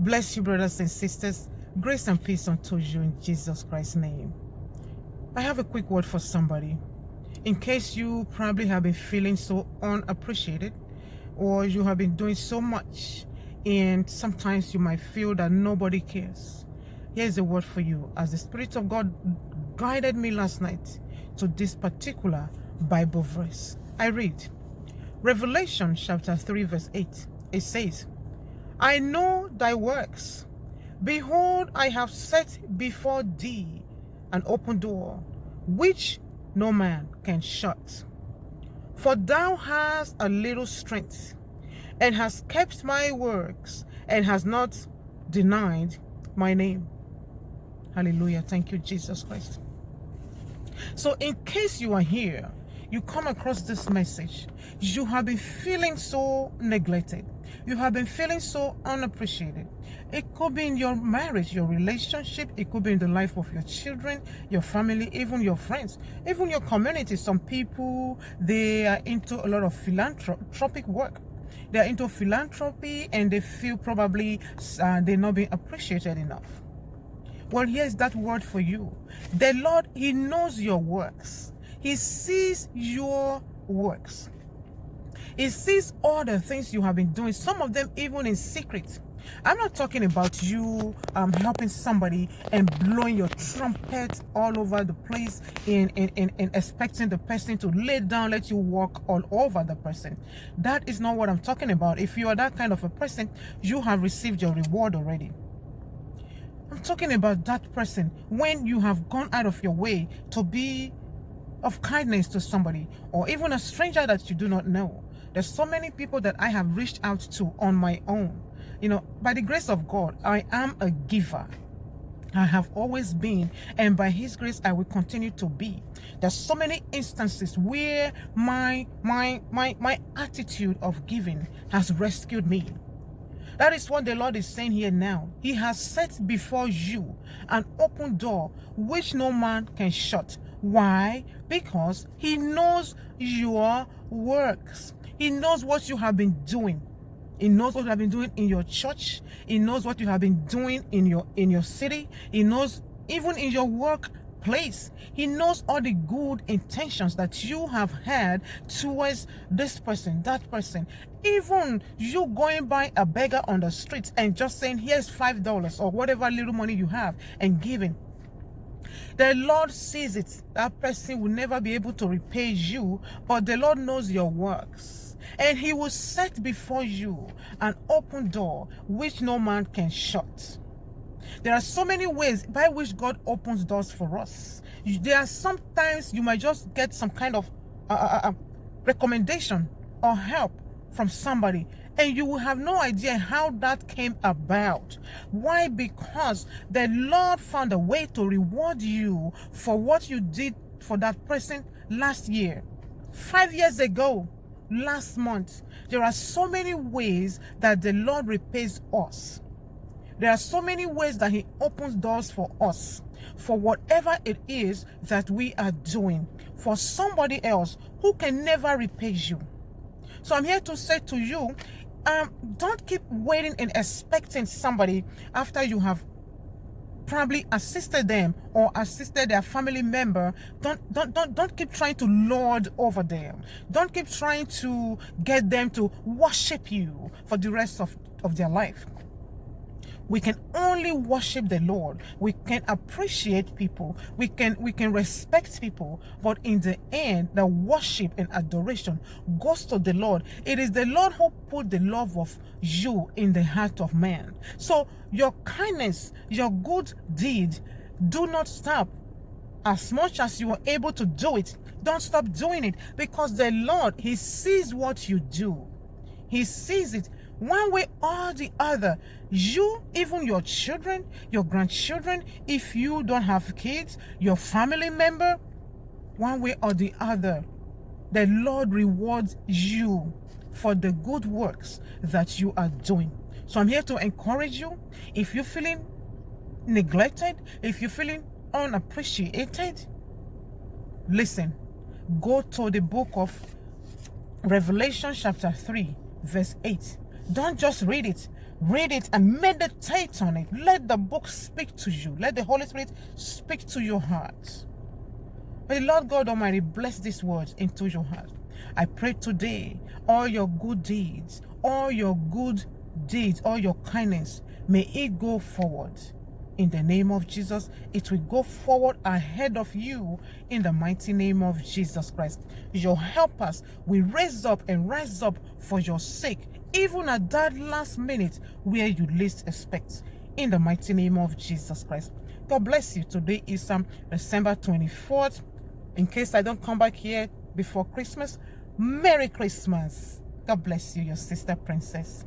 Bless you, brothers and sisters. Grace and peace unto you in Jesus Christ's name. I have a quick word for somebody. In case you probably have been feeling so unappreciated, or you have been doing so much, and sometimes you might feel that nobody cares. Here's a word for you. As the Spirit of God guided me last night to this particular Bible verse, I read Revelation chapter 3 verse 8. It says, I know thy works. Behold, I have set before thee an open door, which no man can shut. For thou hast a little strength, and hast kept my works, and hast not denied my name. Hallelujah. Thank you, Jesus Christ. So in case you are here, you come across this message, you have been feeling so neglected, you have been feeling so unappreciated. It could be in your marriage, your relationship, it could be in the life of your children, your family, even your friends, even your community. Some people, they are into a lot of philanthropic work. They are into philanthropy, and they feel probably they're not being appreciated enough. Well, here's that word for you. The Lord, He knows your works. He sees your works. He sees all the things you have been doing, some of them even in secret. I'm not talking about you helping somebody and blowing your trumpet all over the place and expecting the person to lay down, let you walk all over the person. That is not what I'm talking about. If you are that kind of a person, you have received your reward already. I'm talking about that person when you have gone out of your way to be of kindness to somebody, or even a stranger that you do not know. There's so many people that I have reached out to on my own. You know, by the grace of God, I am a giver. I have always been, and by His grace, I will continue to be. There's so many instances where my attitude of giving has rescued me. That is what the Lord is saying here now. He has set before you an open door which no man can shut. Why? Because He knows your works. He knows what you have been doing. He knows what you have been doing in your church. He knows what you have been doing in your city. He knows even in your workplace. He knows all the good intentions that you have had towards this person, that person. Even you going by a beggar on the street and just saying, here's $5 or whatever little money you have, and giving. The Lord sees it. That person will never be able to repay you, but the Lord knows your works. And He will set before you an open door which no man can shut. There are so many ways by which God opens doors for us. There are sometimes you might just get some kind of recommendation or help from somebody, and you will have no idea how that came about. Why? Because the Lord found a way to reward you for what you did for that person last year, 5 years ago, last month. There are so many ways that the Lord repays us. There are so many ways that He opens doors for us, for whatever it is that we are doing for somebody else who can never repay you. So I'm here to say to you, don't keep waiting and expecting somebody after you have probably assisted them or assisted their family member. Don't keep trying to lord over them. Don't keep trying to get them to worship you for the rest of their life. We can only worship the Lord. We can appreciate people. We can respect people. But in the end, the worship and adoration goes to the Lord. It is the Lord who put the love of you in the heart of man. So your kindness, your good deed, do not stop. As much as you are able to do it, don't stop doing it, because the Lord, He sees what you do. He sees it. One way or the other, you, even your children, your grandchildren, if you don't have kids, your family member, one way or the other, the Lord rewards you for the good works that you are doing. So I'm here to encourage you. If you're feeling neglected, if you're feeling unappreciated, listen, go to the book of Revelation chapter 3 verse 8. Don't just read it. Read it and meditate on it. Let the book speak to you. Let the Holy Spirit speak to your heart. May the Lord God Almighty bless these words into your heart. I pray today, all your good deeds, all your kindness, may it go forward. In the name of Jesus, it will go forward ahead of you in the mighty name of Jesus Christ. Your helpers will raise up and rise up for your sake, even at that last minute where you least expect. In the mighty name of Jesus Christ. God bless you. Today is December 24th. In case I don't come back here before Christmas, Merry Christmas. God bless you, your sister Princess.